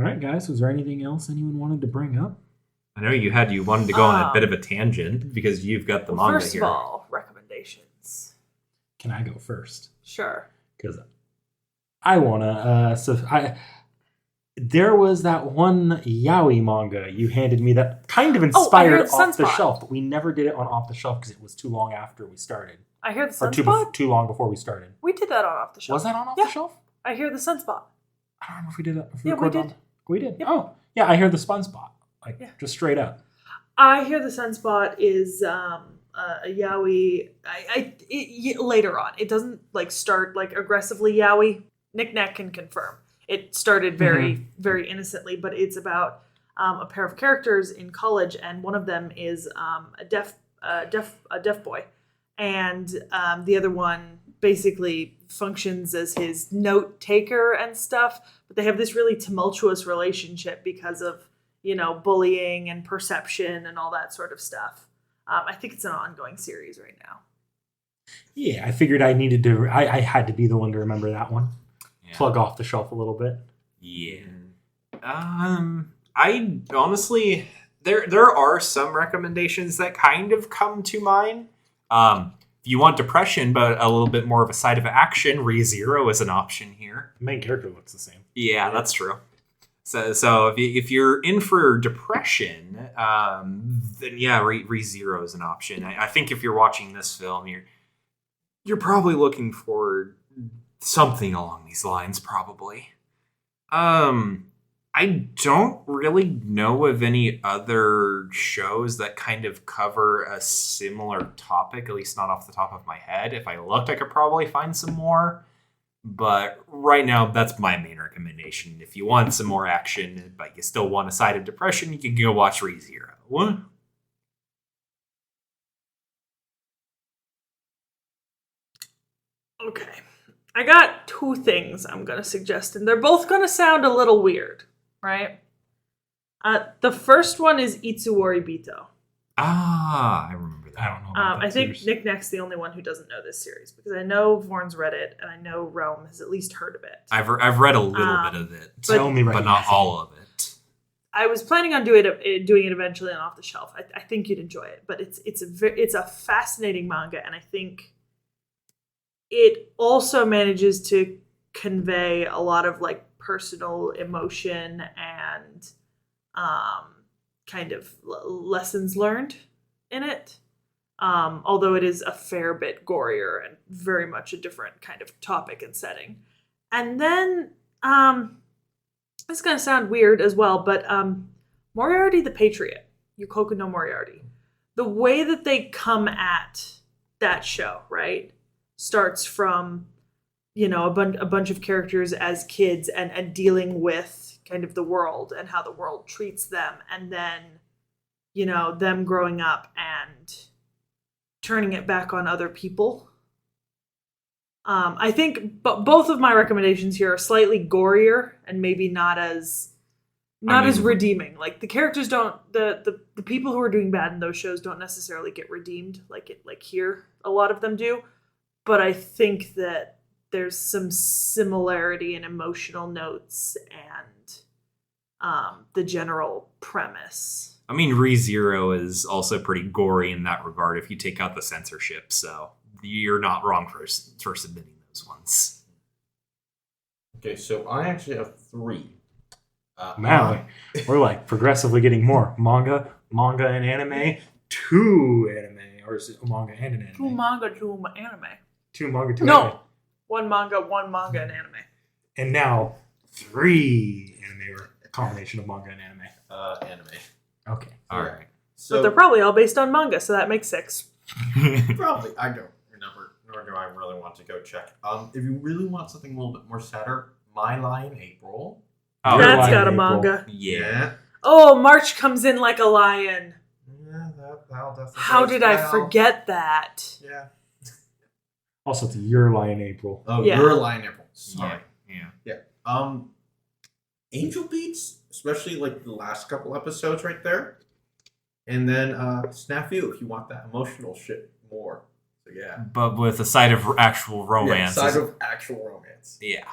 All right, guys. Was there anything else anyone wanted to bring up? I know you wanted to go on a bit of a tangent because you've got the manga first here. First of all, recommendations. Can I go first? Sure. Because I want to... There was that one yaoi manga you handed me that kind of inspired Off the Shelf, but we never did it on Off the Shelf because it was too long after we started. I hear the Sunspot? Too long before we started. We did that on Off the Shelf. Was that on Off the Shelf? I hear the Sunspot. I don't know if we did it. We did. We did? Yep. Oh, yeah, I hear the Sunspot. Just straight up. I hear the Sunspot is a yaoi. Later on. It doesn't start aggressively yaoi. Nick Nack can confirm. It started very, very innocently, but it's about a pair of characters in college, and one of them is a deaf boy, and the other one basically functions as his note taker and stuff. But they have this really tumultuous relationship because of bullying and perception and all that sort of stuff. I think it's an ongoing series right now. Yeah, I figured I needed to. I had to be the one to remember that one. Yeah. Plug Off the Shelf a little bit. Yeah. I honestly, there are some recommendations that kind of come to mind. If you want depression, but a little bit more of a side of action, ReZero is an option here. The main character looks the same. Yeah, that's true. So if you're in for depression, then yeah, ReZero is an option. I think if you're watching this film, you're probably looking for something along these lines, probably. I don't really know of any other shows that kind of cover a similar topic, at least not off the top of my head. If I looked, I could probably find some more. But right now, that's my main recommendation. If you want some more action, but you still want a side of depression, you can go watch ReZero. What? Okay. I got two things I'm going to suggest, and they're both going to sound a little weird, right? The first one is Itsuwari Bito. I remember that. I don't know about that I think series. Nick Nack's the only one who doesn't know this series, because I know Vorn's read it, and I know Realm has at least heard of it. I've read a little bit of it, but not all of it. I was planning on doing it eventually on Off the Shelf. I think you'd enjoy it, but it's a fascinating manga, and I think it also manages to convey a lot of personal emotion and kind of lessons learned in it. Although it is a fair bit gorier and very much a different kind of topic and setting. And then this is going to sound weird as well, but Moriarty the Patriot, Yukoku no Moriarty, the way that they come at that show, right, starts from, a bunch of characters as kids and dealing with kind of the world and how the world treats them, and then, them growing up and turning it back on other people. I think both of my recommendations here are slightly gorier and maybe not as redeeming. The characters don't, the people who are doing bad in those shows don't necessarily get redeemed like here a lot of them do. But I think that there's some similarity in emotional notes and the general premise. I mean, ReZero is also pretty gory in that regard if you take out the censorship, so you're not wrong for submitting those ones. Okay, so I actually have 3. Man, we're progressively getting more. Manga and anime, 2 anime. Or is it manga and an anime? 2 manga, 2 anime. 2 manga, 2 anime. 1 manga, 1 manga and anime. And now 3 anime, or a combination of manga and anime. Anime. Okay. All right. So but they're probably all based on manga, so that makes 6. Probably. I don't remember, nor do I really want to go check. If you really want something a little bit more sadder, My Lion April. Oh, that's got a manga. Yeah. Oh, March comes in like a lion. Yeah, that'll definitely. How did I forget that? Yeah. Also, it's Your Lion April. Oh, yeah. Your Lion April. Sorry. Yeah. Angel Beats, especially the last couple episodes right there. And then Snafu, if you want that emotional shit more. So yeah. But with a side of actual romance. Yeah, side of actual romance. Yeah.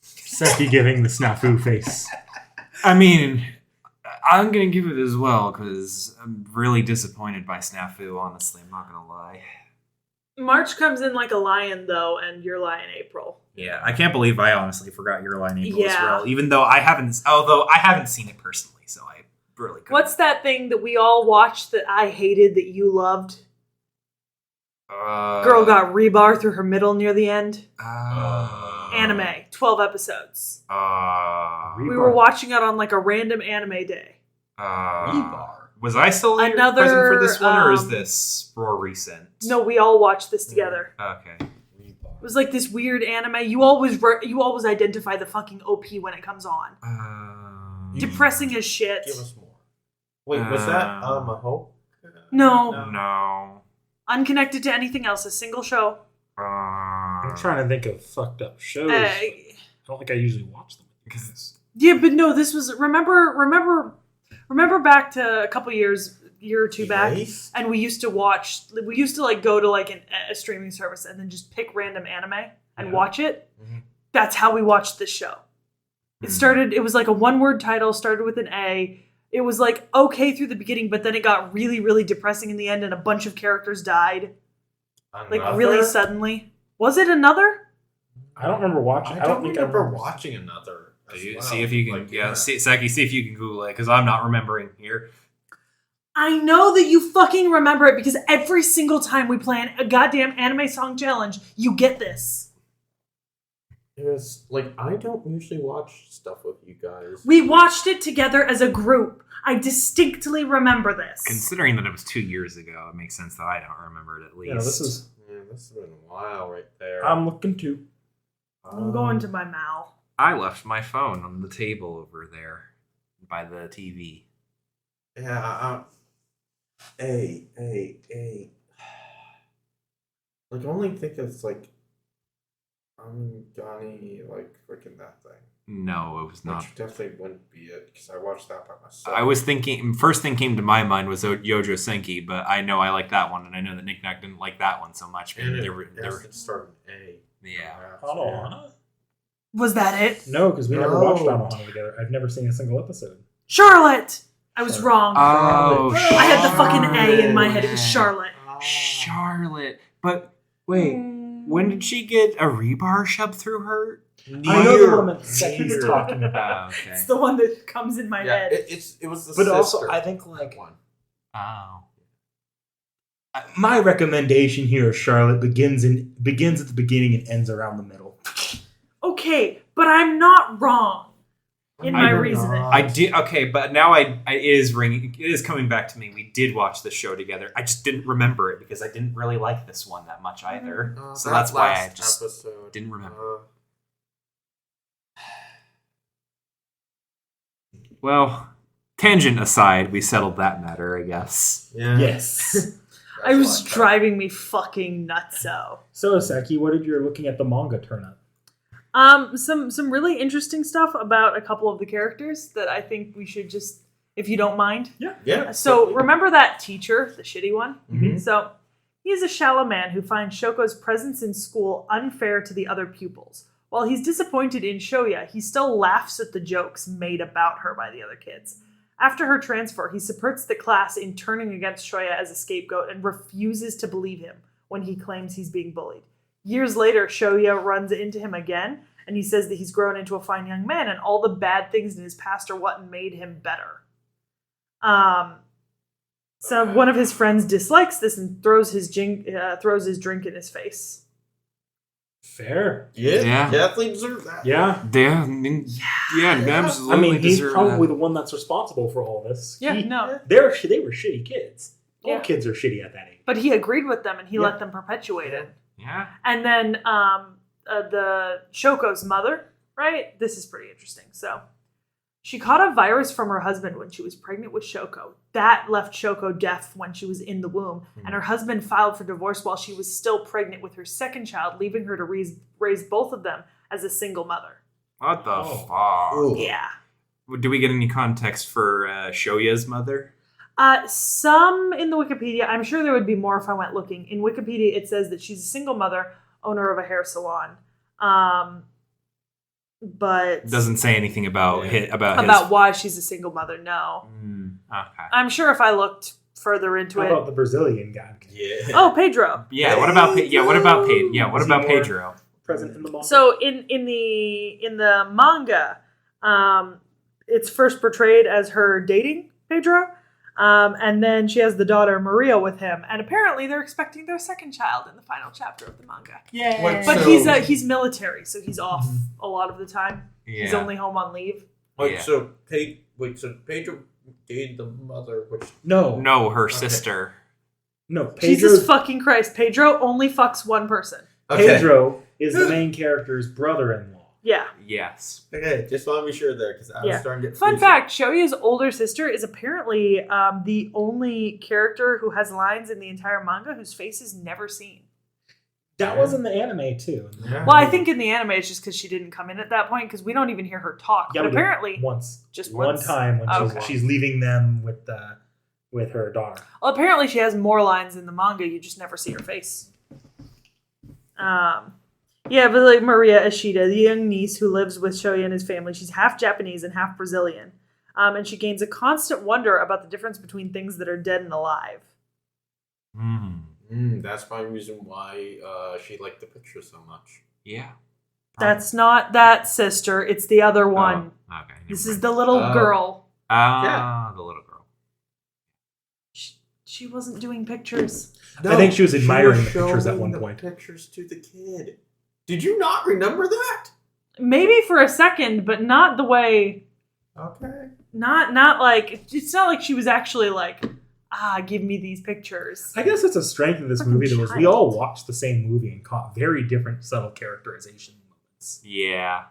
Seki giving the snafu face. I mean, I'm gonna give it as well because I'm really disappointed by Snafu. Honestly, I'm not gonna lie. March comes in like a lion, though, and you're Lion April. Yeah, I can't believe I honestly forgot Your Lie in April as Yeah. well. Even though I haven't seen it personally, so I really couldn't. What's that thing that we all watched that I hated that you loved? Girl got rebar through her middle near the end. Anime, 12 episodes. We were watching it on like a random anime day. Rebar. Was I still present for this one, or is this more recent? No, we all watched this together. Okay. It was like this weird anime. You always identify the fucking OP when it comes on. Depressing as shit. Give us more. Wait, was that Maho? No. Unconnected to anything else. A single show. I'm trying to think of fucked up shows. I don't think I usually watch them. Yeah, but no, this was remember back to a couple year or two back, and we used to like go to like a streaming service and then just pick random anime and watch it. Mm-hmm. That's how we watched this show. It was like a one-word title, started with an A. It was like okay through the beginning, but then it got really, really depressing in the end and a bunch of characters died. Like really suddenly. Was it Another? I don't remember watching. I don't remember watching Another. See if you can, Saki, see if you can Google it, because I'm not remembering here. I know that you fucking remember it, because every single time we play a goddamn anime song challenge, you get this. It was like, I don't usually watch stuff with you guys. We watched it together as a group. I distinctly remember this. Considering that it was 2 years ago, it makes sense that I don't remember it at least. Yeah, this has been a while right there. I'm looking too. I'm going to my mouth. I left my phone on the table over there by the TV. Yeah, like, I only think it's like, I'm Johnny, like, freaking that thing. No, it was not. Which definitely wouldn't be it, because I watched that by myself. I was thinking, first thing came to my mind was Yojo Senki, but I know I like that one, and I know that Nick Nack didn't like that one so much. And it started A. Yeah. Anohana? Was that it? No, because we never watched Anohana together. I've never seen a single episode. Charlotte! I was wrong. Oh, I had the fucking A in my head. It was Charlotte. Charlotte. But, wait, when did she get a rebar shoved through her? I know the woman that he's talking about. Okay. It's the one that comes in my head. It was the but sister. Also, I think like one. Oh. My recommendation here is Charlotte begins at the beginning and ends around the middle. Okay, but I'm not wrong in my reasoning. I did but now it is coming back to me. We did watch the show together. I just didn't remember it because I didn't really like this one that much either. So that's why I just didn't remember. Well, tangent aside, we settled that matter, I guess. Yeah. Yes. I was driving me fucking nutso. So, Saki, what did your looking at the manga turn up? Some really interesting stuff about a couple of the characters that I think we should just, if you don't mind. Yeah. So remember that teacher, the shitty one? Mm-hmm. So he is a shallow man who finds Shoko's presence in school unfair to the other pupils. While he's disappointed in Shoya, he still laughs at the jokes made about her by the other kids. After her transfer, he supports the class in turning against Shoya as a scapegoat and refuses to believe him when he claims he's being bullied. Years later, Shoya runs into him again, and he says that he's grown into a fine young man, and all the bad things in his past are what made him better. So one of his friends dislikes this and throws his drink in his face. Fair. Yeah. Definitely deserve that. Yeah. Absolutely. I mean, he's probably the one that's responsible for all this. Yeah, they were shitty kids. All Yeah. kids are shitty at that age. But he agreed with them, and he let them perpetuate it. Yeah. And then the Shoko's mother, right? This is pretty interesting. So she caught a virus from her husband when she was pregnant with Shoko. That left Shoko deaf when she was in the womb. And her husband filed for divorce while she was still pregnant with her second child, leaving her to raise both of them as a single mother. What the fuck? Ooh. Yeah. Do we get any context for Shoya's mother? Some in the Wikipedia. I'm sure there would be more if I went looking. In Wikipedia, it says that she's a single mother, owner of a hair salon. but doesn't say anything about about why she's a single mother. No. Okay. I'm sure if I looked further into How it. about the Brazilian guy? Yeah. Oh, Pedro. Yeah. What about Pedro? Present in the manga. So in the manga, it's first portrayed as her dating Pedro, and then she has the daughter Maria with him, and apparently they're expecting their second child in the final chapter of the manga. Yeah. But he's military, so he's off a lot of the time. Yeah. He's only home on leave. So Pedro dated the mother, which no, her sister. No, Pedro. Jesus fucking Christ! Pedro only fucks one person. Okay. Pedro is the main character's brother-in-law. Yeah. Yes. Okay, just want to be sure there because I was starting to get. Fun fact: Shoya's older sister is apparently the only character who has lines in the entire manga whose face is never seen. That was in the anime too. Yeah. Well, I think in the anime it's just because she didn't come in at that point because we don't even hear her talk. Yeah, but apparently just one time when she's leaving them with her daughter. Well, apparently she has more lines in the manga. You just never see her face. Yeah, but like Maria Ishida, the young niece who lives with Shoya and his family, she's half Japanese and half Brazilian. And she gains a constant wonder about the difference between things that are dead and alive. That's my reason why she liked the picture so much. Yeah. That's not that sister. It's the other one. Oh, okay. This is the little girl. The little girl. She wasn't doing pictures. No, I think she was admiring the pictures at one point. Pictures to the kid. Did you not remember that? Maybe for a second, but not the way. Okay. Not like it's not like she was actually like, give me these pictures. I guess it's a strength of this movie that was we all watched the same movie and caught very different subtle characterization moments. Yeah.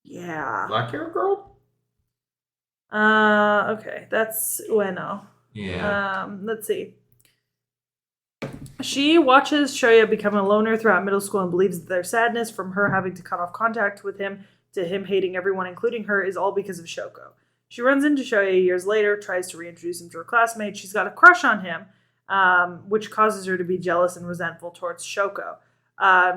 Yeah. Black hair girl? Okay, that's Ueno. Yeah. Let's see. She watches Shoya become a loner throughout middle school and believes that their sadness from her having to cut off contact with him to him hating everyone, including her, is all because of Shoko. She runs into Shoya years later, tries to reintroduce him to her classmates. She's got a crush on him, which causes her to be jealous and resentful towards Shoko.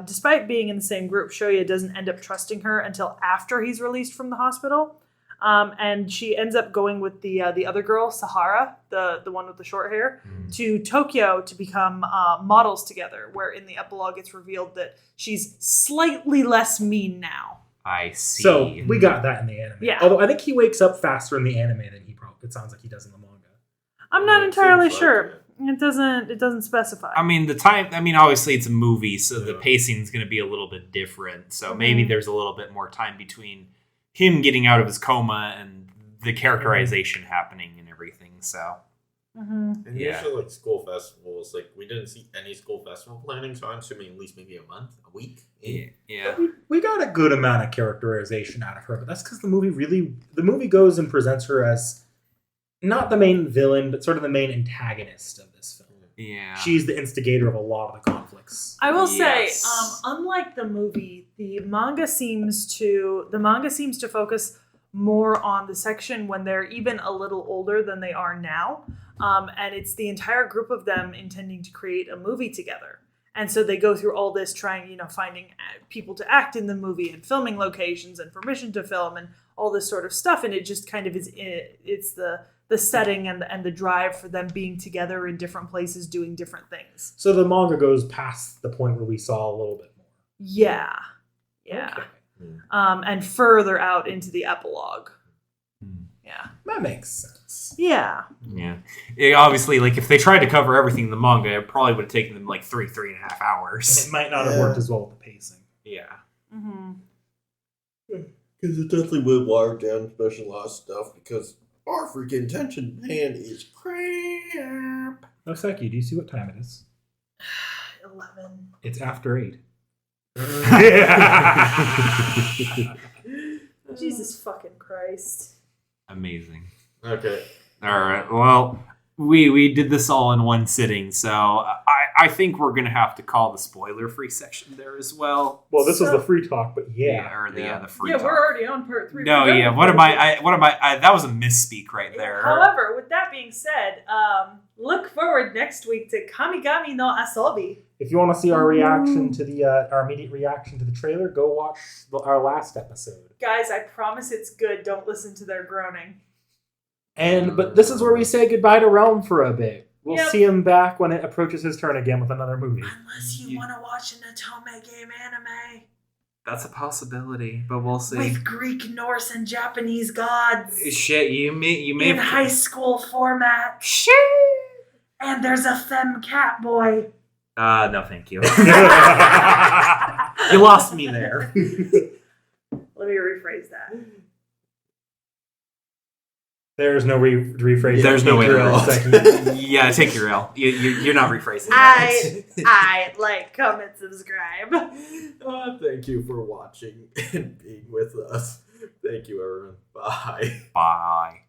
Despite being in the same group, Shoya doesn't end up trusting her until after he's released from the hospital. And she ends up going with the other girl, Sahara, the one with the short hair, to Tokyo to become models together, where in the epilogue it's revealed that she's slightly less mean now. I see. So we got that in the anime. Yeah. Although I think he wakes up faster in the anime than it sounds like he does in the manga. I'm not entirely sure. It doesn't specify. I mean, obviously it's a movie, so the pacing is going to be a little bit different. So maybe there's a little bit more time between him getting out of his coma and the characterization happening and everything. So, and usually like school festivals, like we didn't see any school festival planning, so I'm assuming at least maybe a month, a week. Yeah. We got a good amount of characterization out of her, but that's because the movie goes and presents her as not the main villain, but sort of the main antagonist of this film. Yeah. She's the instigator of a lot of the conflicts. I will say, unlike the movie, the manga seems to focus more on the section when they're even a little older than they are now. And it's the entire group of them intending to create a movie together. And so they go through all this trying, finding people to act in the movie and filming locations and permission to film and all this sort of stuff. And it just kind of it's the setting and the drive for them being together in different places doing different things. So the manga goes past the point where we saw a little bit more. Yeah. Okay. And further out into the epilogue. Yeah. That makes sense. Yeah. Yeah. Obviously, like, if they tried to cover everything in the manga, it probably would have taken them, like, 3.5 hours. And it might not have worked as well with the pacing. Yeah. Because it definitely would water down especially a lot of stuff, because our freaking attention man is crap. Osaki, do you see what time it is? 11. It's after 8. Jesus fucking Christ. Amazing. Okay. All right. Well, we did this all in one sitting, so I think we're going to have to call the spoiler-free section there as well. Well, this was the free talk, but the free talk. Yeah, we're already on part 3. No, yeah. What am I? That was a misspeak right there. However, with that being said, look forward next week to Kamigami no Asobi. If you want to see our reaction to the our immediate reaction to the trailer, go watch our last episode. Guys, I promise it's good. Don't listen to their groaning. But this is where we say goodbye to Realm for a bit. We'll Yep. see him back when it approaches his turn again with another movie. Unless you want to watch an Otome game anime. That's a possibility, but we'll see. With Greek, Norse, and Japanese gods. Shit, you may in high school format. Shit. And there's a femme cat boy. No, thank you. You lost me there. Let me rephrase that. There's no rephrase. There's no way to roll. Yeah, take your L. You're not rephrasing that. I like, comment, subscribe. Thank you for watching and being with us. Thank you, everyone. Bye. Bye.